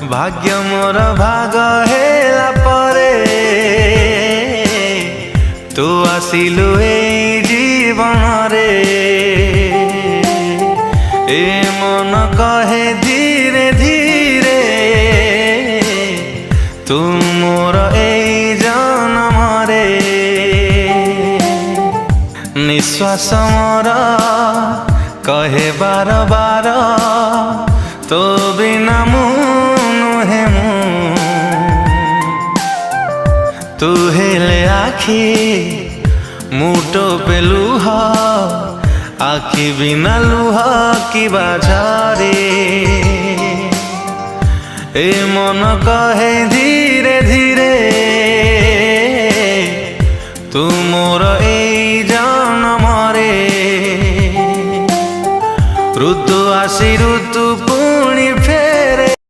भाग्य मोर भाग हेला परे तू आसिलु ए जीवन रे। ए मन कहे धीरे धीरे तू मोर ए जन्म रे। निश्वास मोर कहे बार बार तो बिना नुहे तू हेले आखि मुटो पे लुह आखि बिना लुह की बाजारे। ए मन कहे धीरे धीरे तू मोर ए जन्म रे। ऋतु आसी ऋतु